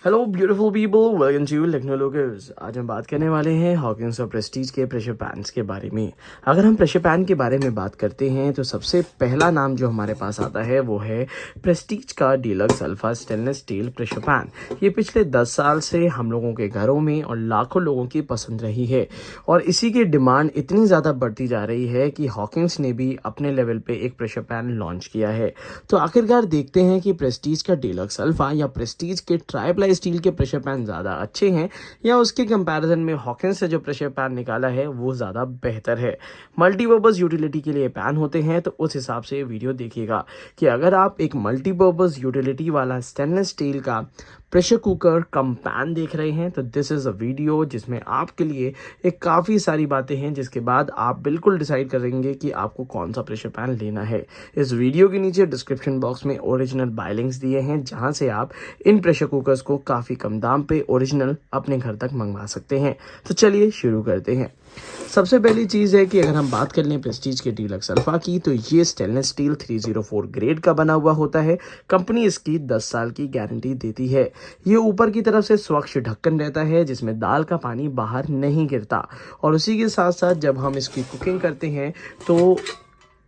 Hello beautiful people, welcome to technologers. आज हम बात करने वाले हैं हॉकिंस और प्रेस्टीज के प्रेशर पैन्स के बारे में। अगर हम प्रेशर पैन के बारे में बात करते हैं तो सबसे पहला नाम जो हमारे पास आता है वो है प्रेस्टीज का deluxe alpha stainless steel pressure pan. ये पिछले 10 साल से हम लोगों के घरों में और लाखों लोगों की पसंद रही है और इसी की डिमांड इतनी ज़्यादा बढ़ती जा रही है कि हॉकिंस ने भी अपने लेवल पे एक प्रेशर पैन लॉन्च किया है। तो आखिरकार देखते हैं कि प्रेस्टीज का डीलक्स अल्फा या प्रेस्टीज के ट्राइप्लाई स्टील के प्रेशर पैन ज़्यादा अच्छे हैं या उसके कंपैरिजन में हॉकिंस से जो प्रेशर पैन निकाला है वो ज़्यादा बेहतर है। मल्टीपर्पज़ यूटिलिटी के लिए पैन होते हैं तो उस हिसाब से वीडियो देखिएगा कि अगर आप एक मल्टीपर्पज़ यूटिलिटी वाला स्टेनलेस स्टील का प्रेशर कुकर कम पैन देख रहे हैं तो दिस इज़ अ वीडियो जिसमें आपके लिए एक काफ़ी सारी बातें हैं जिसके बाद आप बिल्कुल डिसाइड करेंगे कि आपको कौन सा प्रेशर पैन लेना है। इस वीडियो के नीचे डिस्क्रिप्शन बॉक्स में ओरिजिनल बाय लिंक्स दिए हैं जहां से आप इन प्रेशर कुकर्स को काफ़ी कम दाम पे ओरिजिनल अपने घर तक मंगवा सकते हैं। तो चलिए शुरू करते हैं। सबसे पहली चीज़ है कि अगर हम बात कर लें प्रेस्टीज के डीलक्स अल्फा की तो ये स्टेनलेस स्टील 304 ग्रेड का बना हुआ होता है। कंपनी इसकी 10 साल की गारंटी देती है। ये ऊपर की तरफ से स्वच्छ ढक्कन रहता है जिसमें दाल का पानी बाहर नहीं गिरता और उसी के साथ साथ जब हम इसकी कुकिंग करते हैं तो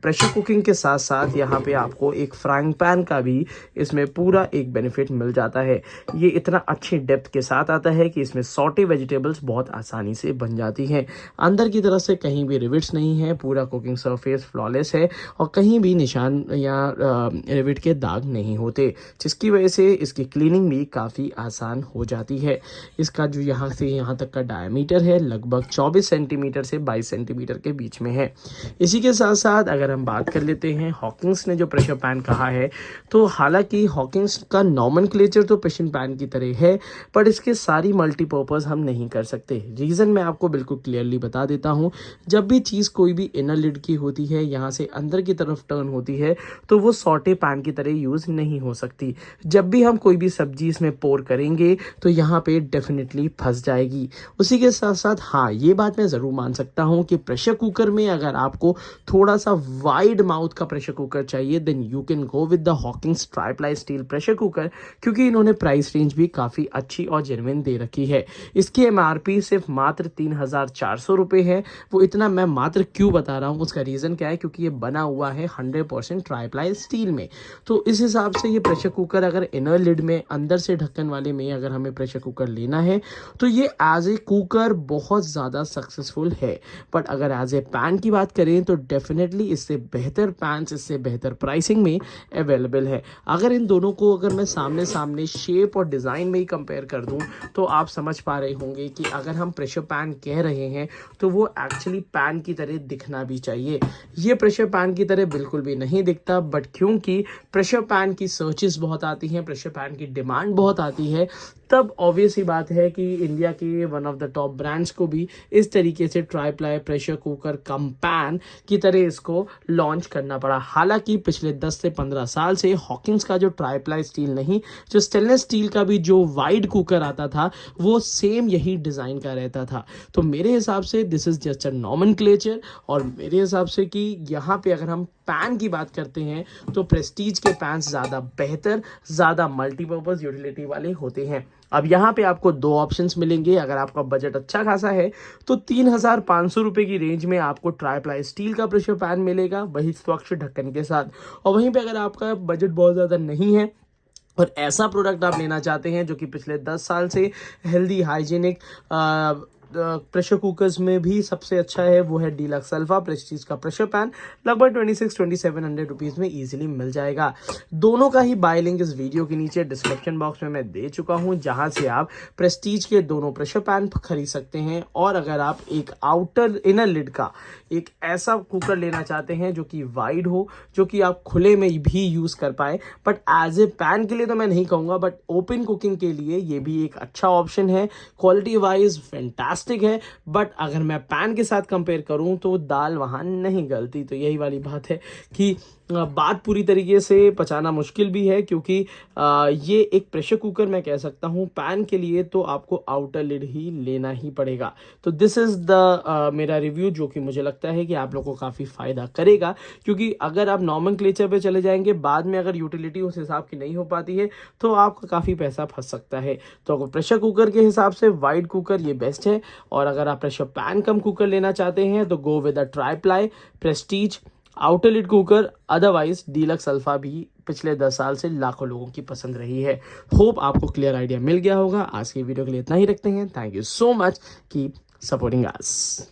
प्रेशर कुकिंग के साथ साथ यहाँ पे आपको एक फ्राइंग पैन का भी इसमें पूरा एक बेनिफिट मिल जाता है। ये इतना अच्छी डेप्थ के साथ आता है कि इसमें सॉटे वेजिटेबल्स बहुत आसानी से बन जाती हैं। अंदर की तरफ से कहीं भी रिविट्स नहीं है, पूरा कुकिंग सरफेस फ्लॉलेस है और कहीं भी निशान या रिविट के दाग नहीं होते, जिसकी वजह से इसकी क्लीनिंग भी काफ़ी आसान हो जाती है। इसका जो यहाँ से यहाँ तक का डायमीटर है लगभग 24 सेंटीमीटर से 22 सेंटीमीटर के बीच में है। इसी के साथ साथ अगर हम बात कर लेते हैं हॉकिंस ने जो प्रेशर पैन कहा है तो हालांकि हॉकिंस का नॉमेनक्लेचर तो प्रेशर पैन की तरह है पर इसके सारी मल्टीपर्पज़ हम नहीं कर सकते। रीज़न मैं आपको बिल्कुल क्लियरली बता देता हूं। जब भी चीज़ कोई भी इनर लिड की होती है, यहाँ से अंदर की तरफ टर्न होती है तो वो सॉटे पैन की तरह यूज़ नहीं हो सकती। जब भी हम कोई भी सब्जी इसमें पोर करेंगे तो यहाँ पे डेफिनेटली फंस जाएगी। उसी के साथ साथ हाँ, ये बात मैं ज़रूर मान सकता हूँ कि प्रेशर कुकर में अगर आपको थोड़ा सा वाइड माउथ का प्रेशर कुकर चाहिए then you can go with the Hawkins triply steel pressure cooker, क्योंकि इन्होंने प्राइस रेंज भी काफ़ी अच्छी और जेन्युइन दे रखी है। इसकी एमआरपी सिर्फ मात्र 3,400 रुपये है। वो इतना मैं मात्र क्यों बता रहा हूँ, उसका रीज़न क्या है, क्योंकि ये बना हुआ है 100% ट्राइप्लाई स्टील में। तो इस हिसाब से ये प्रेशर कुकर अगर इनर लिड में अंदर से ढक्कन वाले में अगर हमें प्रेशर कुकर लेना है तो ये एज ए कुकर बहुत ज़्यादा सक्सेसफुल है। बट अगर एज ए पैन की बात करें तो डेफिनेटली इससे बेहतर पैंस, इससे बेहतर प्राइसिंग में अवेलेबल है। अगर इन दोनों को अगर मैं सामने सामने शेप और डिज़ाइन में ही कंपेयर कर दूं तो आप समझ पा रहे होंगे कि अगर हम प्रेशर पैन कह रहे हैं तो वो एक्चुअली पैन की तरह दिखना भी चाहिए। ये प्रेशर पैन की तरह बिल्कुल भी नहीं दिखता, बट क्योंकि प्रेशर पैन की सर्चेस बहुत आती हैं, प्रेशर पैन की डिमांड बहुत आती है, तब ऑब्वियस ही बात है कि इंडिया के one of the top brands को भी इस तरीके से ट्राइप्लाई प्रेशर कुकर कम पैन की तरह इसको लॉन्च करना पड़ा। हालांकि पिछले 10 से 15 साल से हॉकिंस का जो ट्राइप्लाई स्टील नहीं, जो स्टेनलेस स्टील का भी जो वाइड कुकर आता था वो सेम यही डिज़ाइन का रहता था। तो मेरे हिसाब से this is just a nomenclature और मेरे हिसाब से कि यहाँ पे अगर हम पैन की बात करते हैं तो प्रेस्टीज के पैन ज़्यादा बेहतर, ज़्यादा मल्टीपर्पज़ यूटिलिटी वाले होते हैं। अब यहाँ पे आपको दो ऑप्शंस मिलेंगे। अगर आपका बजट अच्छा खासा है तो 3,500 रुपये की रेंज में आपको ट्राइप्लाई स्टील का प्रेशर पैन मिलेगा, वही स्वच्छ ढक्कन के साथ। और वहीं पे अगर आपका बजट बहुत ज़्यादा नहीं है और ऐसा प्रोडक्ट आप लेना चाहते हैं जो कि पिछले 10 साल से हेल्दी हाइजीनिक प्रेशर कुकर्स में भी सबसे अच्छा है, वो है डीलक्स अल्फा प्रेस्टीज का प्रेशर पैन। लगभग 26-2700 रुपीज़ में इजीली मिल जाएगा। दोनों का ही बाय लिंक इस वीडियो के नीचे डिस्क्रिप्शन बॉक्स में मैं दे चुका हूं, जहां से आप प्रेस्टीज के दोनों प्रेशर पैन खरीद सकते हैं। और अगर आप एक आउटर इनर लिड का एक ऐसा कुकर लेना चाहते हैं जो कि वाइड हो, जो कि आप खुले में भी यूज़ कर पाए, बट एज ए पैन के लिए तो मैं नहीं कहूँगा, बट ओपन कुकिंग के लिए ये भी एक अच्छा ऑप्शन है। क्वालिटी वाइज फैंटास्टिक है, बट अगर मैं पैन के साथ कंपेयर करूं तो दाल वहां नहीं गलती। तो यही वाली बात है कि बात पूरी तरीके से पचाना मुश्किल भी है, क्योंकि ये एक प्रेशर कुकर मैं कह सकता हूँ। पैन के लिए तो आपको आउटर लिड ही लेना ही पड़ेगा। तो दिस इज़ द मेरा रिव्यू, जो कि मुझे लगता है कि आप लोगों को काफ़ी फ़ायदा करेगा, क्योंकि अगर आप नॉमेनक्लेचर पे चले जाएंगे, बाद में अगर यूटिलिटी उस हिसाब की नहीं हो पाती है तो आपका काफ़ी पैसा फंस सकता है। तो अगर प्रेशर कुकर के हिसाब से वाइड कुकर ये बेस्ट है, और अगर आप प्रेशर पैन कम कुकर लेना चाहते हैं तो go with a triply Prestige outer lid cooker. Otherwise Deluxe Alpha भी पिछले 10 साल से लाखों लोगों की पसंद रही है। होप आपको क्लियर आइडिया मिल गया होगा। आज की वीडियो के लिए इतना ही रखते हैं। Thank you so much, keep supporting us.